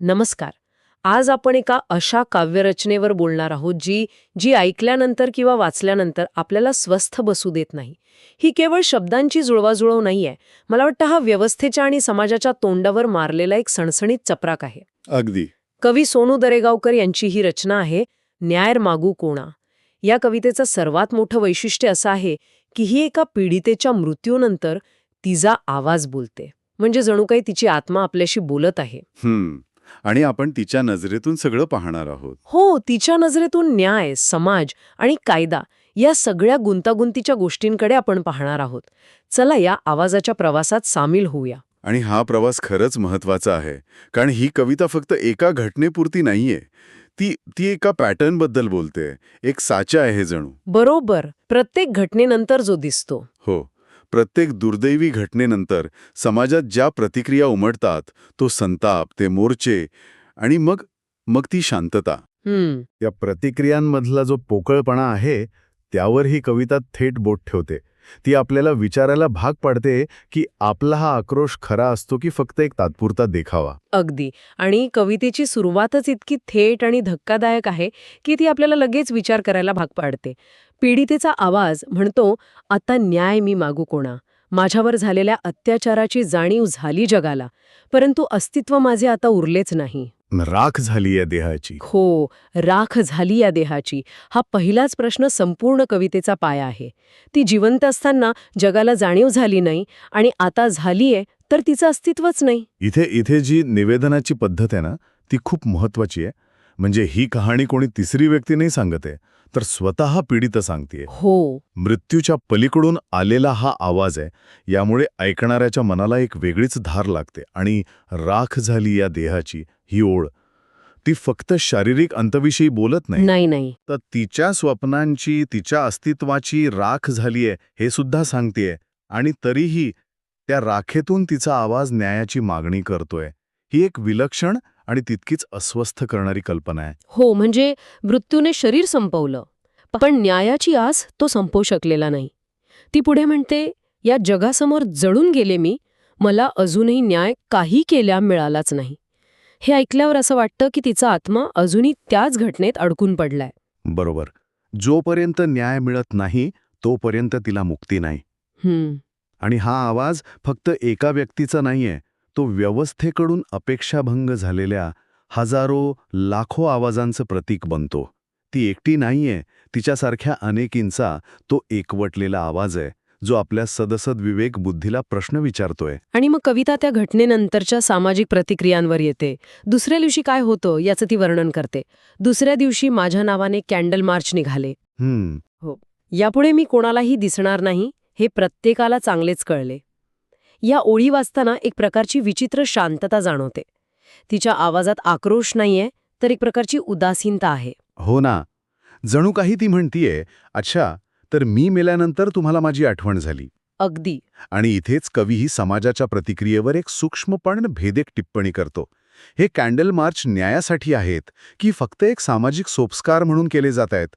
नमस्कार. आज आपण एका अशा काव्यरचनेवर बोलणार आहोत जी जी ऐकल्यानंतर किंवा वाचल्यानंतर आपल्याला स्वस्थ बसू देत नाही. ही केवळ शब्दांची जुळवाजुळव नाहीये. मला वाटतं हा व्यवस्थेच्या आणि समाजाच्या तोंडावर मारलेला एक सणसणीत चपराक आहे. अगदी. कवी सोनू दरेगावकर यांची ही रचना आहे न्याय मागू कोणा. या कवितेचं सर्वात मोठं वैशिष्ट्य असं आहे की ही एका पीडितेच्या मृत्यूनंतर तिचा आवाज बोलते. म्हणजे जणू काही तिची आत्मा आपल्याशी बोलत आहे. आणि आपण तिच्या नजरेतून सगळं पाहणार आहोत. हो, तिच्या नजरेतून न्याय, समाज आणि कायदा या सगळ्या गुंतागुंतीच्या गोष्टींकडे आपण पाहणार आहोत. चला या आवाजाच्या प्रवासात सामील होऊया. आणि हा प्रवास खरंच महत्वाचा आहे, कारण ही कविता फक्त एका घटनेपुरती नाहीये. ती एका पॅटर्नबद्दल बोलते, एक साचा आहे जणू. बरोबर, प्रत्येक घटनेनंतर जो दिसतो. हो, प्रत्येक दुर्दैवी घटनेनंतर समाजात ज्या प्रतिक्रिया उमटतात, तो संताप, ते मोर्चे आणि मग ती शांतता. या प्रतिक्रियांमधला जो पोकळपणा आहे त्यावर ही कविता थेट बोट ठेवते. ती आपल्याला विचारायला भाग पाडते की आपला हा आक्रोश खरा असतो की फक्त एक तात्पुरता देखावा. अगदी. आणि कवितेची सुरुवातच इतकी थेट आणि धक्कादायक आहे की ती आपल्याला लगेच विचार करायला भाग पाडते. पीडितेचा आवाज म्हणतो, आता न्याय मी मागू कोणा. माझ्यावर झालेल्या अत्याचाराची जाणीव झाली जगाला, परंतु अस्तित्व माझे आता उरलेच नाही. राख झाली या देहाची. हो, राख झाली या देहाची. हा पहिलाच प्रश्न संपूर्ण कवितेचा पाया आहे. ती जिवंत असताना जगाला जाणीव झाली नाही आणि आता झालीये तर तिचं अस्तित्वच नाही. इथे जी निवेदनाची पद्धत आहे ना, ती खूप महत्वाची आहे. म्हणजे ही कहाणी कोणी तिसरी व्यक्ती नाही सांगत आहे, तर स्वतः पीडित सांगतेय. हो, मृत्यूच्या पलीकडून आलेला हा आवाज आहे. यामुळे ऐकणाऱ्याच्या मनाला एक वेगळीच धार लागते. आणि राख झाली या देहाची ही ओळ, ती फक्त शारीरिक अंतविषयी बोलत नाही, नाही. तर तिच्या स्वप्नांची, तिच्या अस्तित्वाची राख झालीये हे सुद्धा सांगतेय. आणि तरीही त्या राखेतून तिचा आवाज न्यायाची मागणी करतोय. ही एक विलक्षण आणि तितकीच अस्वस्थ करणारी कल्पना आहे. हो, म्हणजे मृत्यूने शरीर संपवलं, पण न्यायाची आस तो संपवू शकलेला नाही. ती पुढे म्हणते, या जगासमोर जळून गेले मी, मला अजूनही न्याय काही केल्या मिळालाच नाही. हे ऐकल्यावर असं वाटतं की तिचा आत्मा अजूनही त्याच घटनेत अडकून पडलाय. बरोबर. जोपर्यंत न्याय मिळत नाही तोपर्यंत तिला मुक्ती नाही. आणि हा आवाज फक्त एका व्यक्तीचा नाहीये, तो व्यवस्थेकडून अपेक्षाभंग झालेल्या हजारो, लाखो आवाजांचं प्रतीक बनतो. ती एकटी नाहीये, तिच्यासारख्या अनेकींचा तो एकवटलेला आवाज आहे, जो आपल्या सदसद विवेक बुद्धीला प्रश्न विचारतोय. आणि मग कविता त्या घटनेनंतरच्या सामाजिक प्रतिक्रियांवर येते. दुसऱ्या दिवशी काय होतं याचं ती वर्णन करते. दुसऱ्या दिवशी माझ्या नावाने कॅन्डल मार्च निघाले. हो, यापुढे मी कोणालाही दिसणार नाही हे प्रत्येकाला चांगलेच कळले. या ओळी वाचताना एक प्रकारची विचित्र शांतता जाणवते. तिच्या आवाजात आक्रोश नाहीये, तर एक प्रकारची उदासीनता आहे. हो ना, जणू काही ती म्हणतीये, अच्छा, तर मी मेल्यानंतर तुम्हाला माझी आठवण झाली. अगदी. आणि इथेच कवी ही समाजाच्या प्रतिक्रियेवर एक सूक्ष्म पण भेदक टिप्पणी करतो. हे कॅन्डल मार्च न्यायासाठी आहेत की फक्त एक सामाजिक सोपस्कार म्हणून केले जात आहेत?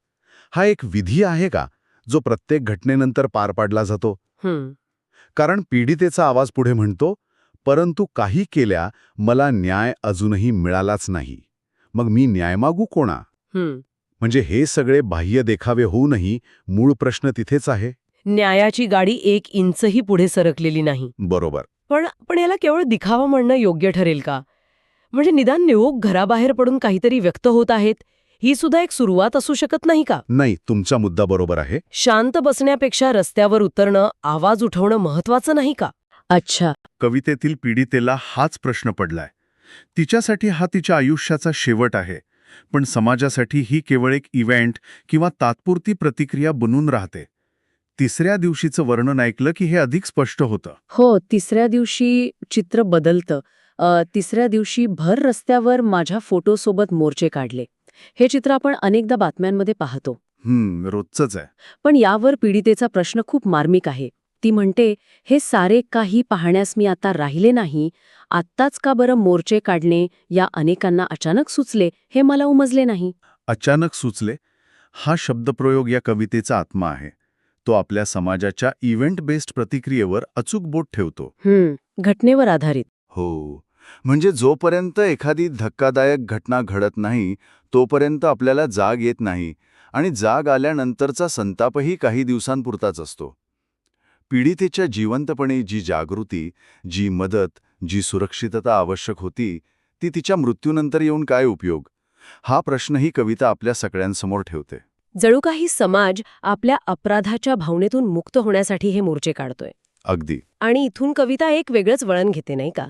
हा एक विधी आहे का, जो प्रत्येक घटनेनंतर पार पाडला जातो? कारण पीडितेचा आवाज पुढे म्हणतो, परंतु काही केल्या मला न्याय अजूनही मिळालाच नाही. मग मी न्याय मागू कोणा? म्हणजे हे सगळे बाह्य देखावे होऊनही मूळ प्रश्न तिथेच आहे. न्यायाची गाडी 1 इंचही पुढे सरकलेली नाही. बरोबर. पण याला केवळ दिखावा म्हणणं योग्य ठरेल का? म्हणजे निदान निवोक घराबाहेर पडून काहीतरी व्यक्त होत आहेत, ही सुद्धा एक सुरुवात असू शकत नाही का? नाही, तुमचा मुद्दा बरोबर आहे. शांत बसण्यापेक्षा रस्त्यावर उतरणं, आवाज उठवणं महत्वाचं नाही का? अच्छा. कवितेतील पीडितेला हाच प्रश्न पडलाय. तिच्यासाठी हा तिच्या आयुष्याचा शेवट आहे, पण समाजासाठी ही केवळ एक इव्हेंट किंवा तात्पुरती प्रतिक्रिया बनून राहते. तिसऱ्या दिवशीचं वर्णन ऐकलं की हे अधिक स्पष्ट होतं. हो, तिसऱ्या दिवशी चित्र बदलतं. तिसऱ्या दिवशी भर रस्त्यावर माझ्या फोटोसोबत मोर्चे काढले. हे चित्र आपण अनेकदा बातम्यांमध्ये पाहतो. रोजचंच आहे. पण यावर पीडितेचा प्रश्न खूप मार्मिक आहे. ती म्हणते, हे सारे काही पाहण्यास मी आता राहिले नाही. आत्ताच का बरं मोर्चे काढणे या अनेकांना अचानक सुचले हे मला उमजले नाही. अचानक सुचले हा शब्दप्रयोग या कवितेचा आत्मा आहे. तो आपल्या समाजाच्या इव्हेंट बेस्ड प्रतिक्रियेवर अचूक बोट ठेवतो. घटनेवर आधारित. हो, म्हणजे जोपर्यंत एखादी धक्कादायक घटना घडत नाही तोपर्यंत आपल्याला जाग येत नाही आणि जाग आल्यानंतरचा संतापही काही दिवसांपुरताच असतो. पीडितेच्या जिवंतपणे जी जागृती, जी मदत, जी सुरक्षितता आवश्यक होती ती तिच्या मृत्यूनंतर येऊन काय उपयोग? हा प्रश्न ही कविता आपल्या सगळ्यांसमोर ठेवते. जणू काही समाज आपल्या अपराधाच्या भावनेतून मुक्त होण्यासाठी हे मोर्चे काढतोय. अगदी. आणि इथून कविता एक वेगळंच वळण घेते नाही का?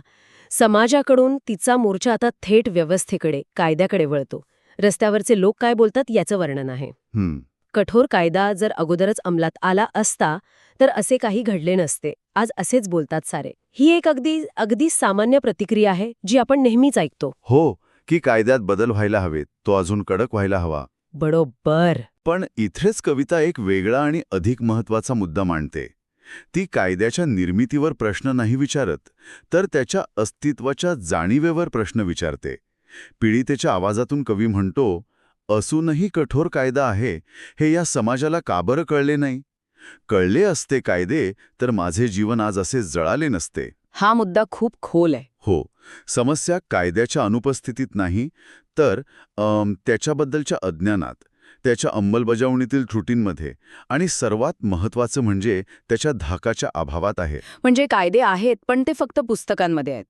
समाजाकडून तिचा मोर्चा आता थेट व्यवस्थेकडे, कायद्याकडे वळतो. रस्त्यावरचे लोक काय बोलतात याचं वर्णन आहे. कठोर कायदा जर अगोदरच अंमलात आला असता तर असे काही घडले नसते. आज असेच बोलतात सारे. ही एक अगदी सामान्य प्रतिक्रिया आहे जी आपण नेहमीच ऐकतो. हो, की कायद्यात बदल व्हायला हवेत, तो अजून कडक व्हायला हवा. बरोबर. पण इथेच कविता एक वेगळा आणि अधिक महत्वाचा मुद्दा मांडते. ती कायद्याच्या निर्मितीवर प्रश्न नाही विचारत, तर त्याच्या अस्तित्वाच्या जाणीवेवर प्रश्न विचारते. पीडितेच्या आवाजातून कवी म्हणतो, असूनही कठोर कायदा आहे हे या समाजाला का बरं कळले नाही? कळले असते कायदे तर माझे जीवन आज असे जळाले नसते. हा मुद्दा खूप खोल आहे. हो, समस्या कायद्याच्या अनुपस्थितीत नाही, तर त्याच्याबद्दलच्या अज्ञानात, त्याच्या अंमलबजावणीतील त्रुटींमध्ये आणि सर्वात महत्त्वाचं म्हणजे त्याच्या धाकाच्या अभावात आहे. म्हणजे कायदे आहेत पण ते फक्त पुस्तकांमध्ये आहेत.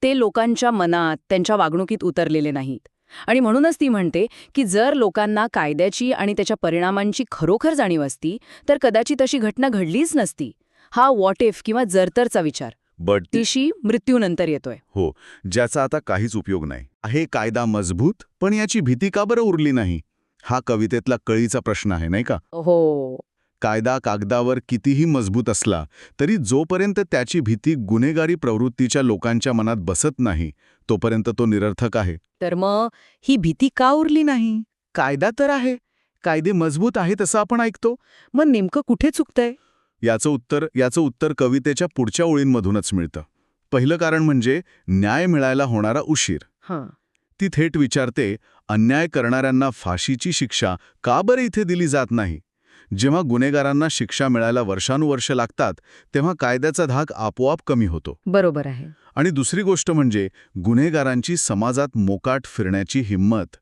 ते लोकांच्या मनात, त्यांच्या वागणुकीत उतरलेले नाहीत. आणि म्हणूनच ती म्हणते की जर लोकांना कायद्याची आणि त्याच्या परिणामांची खरोखर जाणीव असती तर कदाचित अशी घटना घडलीच नसती. हा व्हॉट इफ किंवा जरतरचा विचार तिशी मृत्यूनंतर येतोय. हो, ज्याचा आता काहीच उपयोग नाही. आहे कायदा मजबूत, पण याची भीती का बरं उरली नाही? हा कवितेतला कळीचा प्रश्न आहे, नाही का? हो. कायदा कागदावर कितीही मजबूत असला तरी जोपर्यंत त्याची भीती गुन्हेगारी प्रवृत्तीच्या लोकांच्या मनात बसत नाही तोपर्यंत तो निरर्थक आहे. तर मग ही भीती का उरली नाही? कायदा तर आहे, कायदे मजबूत आहेत असं आपण ऐकतो. मग नेमकं कुठे चुकतंय? याचं उत्तर कवितेच्या पुढच्या ओळींमधूनच मिळतं. पहिलं कारण म्हणजे न्याय मिळायला होणारा उशीर. ती थेट विचारते, अन्याय करणाऱ्यांना फाशीची शिक्षा का बरं इथे दिली जात नाही? जेव्हा गुन्हेगारांना शिक्षा मिळायला वर्षानुवर्ष लागतात तेव्हा कायद्याचा धाक आपोआप कमी होतो. बरोबर आहे. आणि दुसरी गोष्ट म्हणजे गुन्हेगारांची समाजात मोकाट फिरण्याची हिंमत.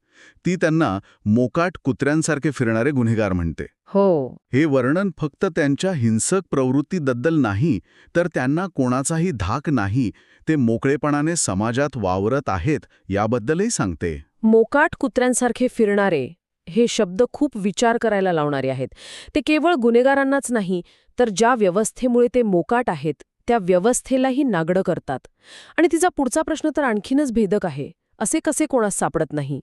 ती त्यांना मोकाट कुत्र्यांसारखे फिरणारे गुन्हेगार म्हणते. हो. हे वर्णन फक्त त्यांच्या हिंसक प्रवृत्तीबद्दल नाही, तर त्यांना कोणाचाही धाक नाही, ते मोकळेपणाने समाजात वावरत आहेत याबद्दलही सांगते. मोकाट कुत्र्यांसारखे फिरणारे हे शब्द खूप विचार करायला लावणारे आहेत. ते केवळ गुन्हेगारांनाच नाही, तर ज्या व्यवस्थेमुळे ते मोकाट आहेत त्या व्यवस्थेलाही नागडं करतात. आणि तिचा पुढचा प्रश्न तर आणखीनच भेदक आहे. असे कसे कोणास सापडत नाही?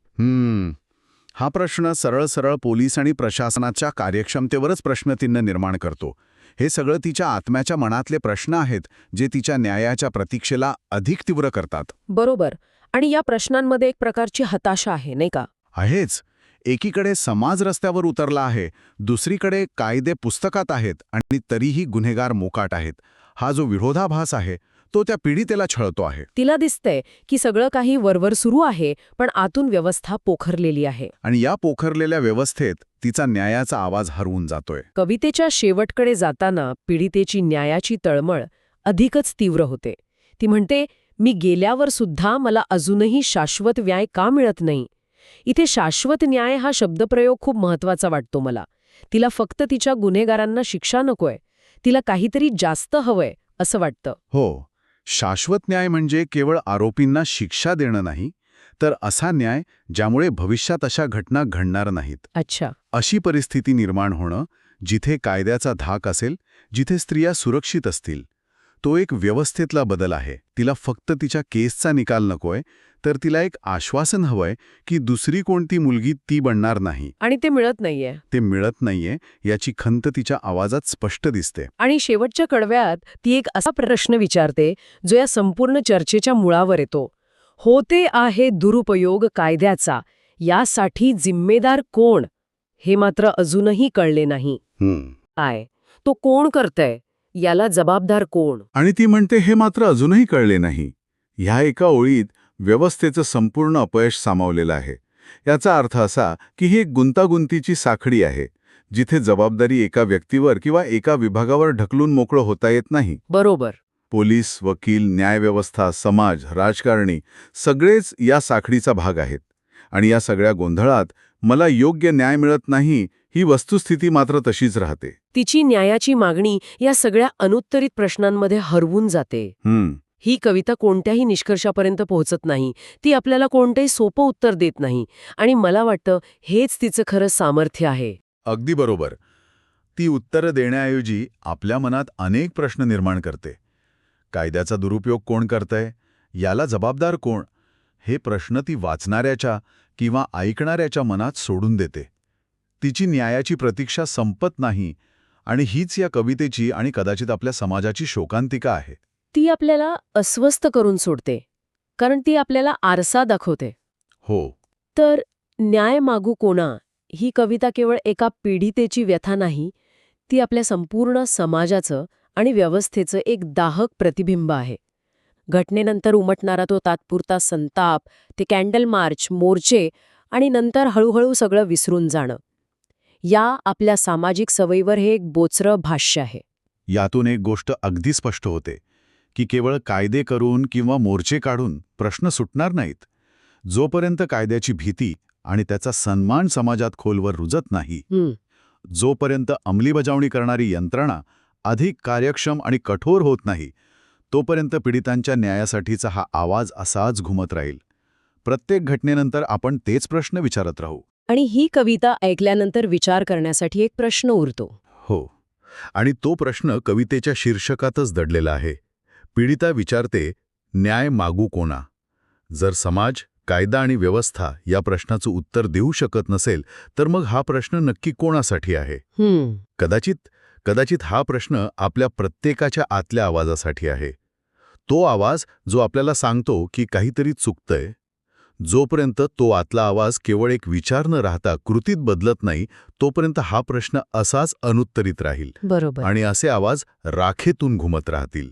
हा प्रश्न सरळ पोलीस आणि प्रशासनाच्या कार्यक्षमतेवरच प्रश्नचिन्ह निर्माण करतो. हे सगळं तिच्या आत्म्याच्या मनातले प्रश्न आहेत जे तिच्या न्यायाच्या प्रतीक्षेला अधिक तीव्र करतात. बरोबर. आणि या प्रश्नांमध्ये एक प्रकारची हताशा आहे, नाही का? आहेच. एकीकडे समाज रस्त्यावर उतरला आहे, दुसरीकडे कायदे पुस्तकात आहेत आणि तरीही गुन्हेगार मोकाट आहेत. हा जो विरोधाभास आहे तो त्या पीडितेला छळतो आहे. तिला दिसतंय की सगळं काही वरवर सुरू आहे, पण आतून व्यवस्था पोखरलेली आहे. आणि या पोखरलेल्या व्यवस्थेत तिचा न्यायाचा आवाज हरवून जातोय. कवितेच्या शेवटकडे जाताना पीडितेची न्यायाची तळमळ अधिकच तीव्र होते. ती म्हणते, मी गेल्यावर सुद्धा मला अजूनही शाश्वत न्याय का मिळत नाही? इथे शाश्वत न्याय हा शब्दप्रयोग खूप महत्वाचा वाटतो मला. तिला फक्त तिच्या गुन्हेगारांना शिक्षा नकोय, तिला काहीतरी जास्त हवंय असं वाटतं. हो, शाश्वत न्याय म्हणजे केवळ आरोपींना शिक्षा देणं नाही, तर असा न्याय ज्यामुळे भविष्यात अशा घटना घडणार नाहीत. अच्छा. अशी परिस्थिती निर्माण होणं जिथे कायद्याचा धाक असेल, जिथे स्त्रिया सुरक्षित असतील. तो एक व्यवस्थेतला बदल आहे. तिला फक्त तिच्या केसचा निकाल नकोय, तर तिला एक आश्वासन हवंय की दुसरी कोणती मुलगी ती बनणार नाही. आणि ते मिळत नाहीये. ते मिळत नाहीये याची खंत तिच्या आवाजात स्पष्ट दिसते. आणि शेवटच्या कडव्यात ती एक असा प्रश्न विचारते जो या संपूर्ण चर्चेच्या मुळावर येतो. होते आहे दुरुपयोग कायद्याचा, यासाठी जिम्मेदार कोण? हे मात्र अजूनही कळले नाही. तो कोण करतय? याला जबाबदार कोण? आणि ती म्हणते हे मात्र अजूनही कळले नाही. ह्या एका ओळीत व्यवस्थेचं संपूर्ण अपयश सामावलेलं आहे. याचा अर्थ असा की ही एक गुंतागुंतीची साखळी आहे, जिथे जबाबदारी एका व्यक्तीवर किंवा एका विभागावर ढकलून मोकळं होता येत नाही. बरोबर. पोलीस, वकील, न्यायव्यवस्था, समाज, राजकारणी सगळेच या साखळीचा भाग आहेत. आणि या सगळ्या गोंधळात मला योग्य न्याय मिळत नाही ही वस्तुस्थिती मात्र तशीच राहते. तिची न्यायाची मागणी या सगळ्या अनुत्तरित प्रश्नांमध्ये हरवून जाते. ही कविता कोणत्याही निष्कर्षापर्यंत पोहोचत नाही. ती आपल्याला कोणतंही सोपं उत्तर देत नाही. आणि मला वाटतं हेच तिचं खरं सामर्थ्य आहे. अगदी बरोबर. ती उत्तरं देण्याऐवजी आपल्या मनात अनेक प्रश्न निर्माण करते. कायद्याचा दुरुपयोग कोण करतंय? याला जबाबदार कोण? हे प्रश्न ती वाचणाऱ्याच्या किंवा ऐकणाऱ्याच्या मनात सोडून देते. तिची न्यायाची प्रतीक्षा संपत नाही आणि हीच या कवितेची आणि कदाचित आपल्या समाजाची शोकांतिका आहे. ती आपल्याला अस्वस्थ करून सोडते, कारण ती आपल्याला आरसा दाखवते. हो. तर न्याय मागू कोणा ही कविता केवळ एका पीडितेची व्यथा नाही, ती आपल्या संपूर्ण समाजाचं आणि व्यवस्थेचं एक दाहक प्रतिबिंब आहे. घटनेनंतर उमटणारा तो तात्पुरता संताप, ते कॅन्डल मार्च, मोर्चे आणि नंतर हळूहळू सगळं विसरून जाणं, या आपल्या सामाजिक सवयीवर हे एक बोचरं भाष्य आहे. यातून एक गोष्ट अगदी स्पष्ट होते की केवळ कायदे करून किंवा मोर्चे काढून प्रश्न सुटणार नाहीत. जोपर्यंत कायद्याची भीती आणि त्याचा सन्मान समाजात खोलवर रुजत नाही, जोपर्यंत अंमलीबजावणी करणारी यंत्रणा अधिक कार्यक्षम आणि कठोर होत नाही, तोपर्यंत पीडितांच्या न्यायासाठीचा हा आवाज असाच घुमत राहील. प्रत्येक घटनेनंतर आपण तेच प्रश्न विचारत राहू. आणि ही कविता ऐकल्यानंतर विचार करण्यासाठी एक प्रश्न उरतो. हो. आणि तो प्रश्न कवितेच्या शीर्षकातच दडलेला आहे. पीडिता विचारते, न्याय मागू कोणा? जर समाज, कायदा आणि व्यवस्था या प्रश्नाचं उत्तर देऊ शकत नसेल, तर मग हा प्रश्न नक्की कोणासाठी आहे? कदाचित हा प्रश्न आपल्या प्रत्येकाच्या आतल्या आवाजासाठी आहे. तो आवाज जो आपल्याला सांगतो की काहीतरी चुकतंय. जोपर्यंत तो आतला आवाज केवळ एक विचार न राहता कृतीत बदलत नाही, तोपर्यंत हा प्रश्न असाच अनुत्तरित राहील. बरोबर. आणि असे आवाज राखेतून घुमत राहतील.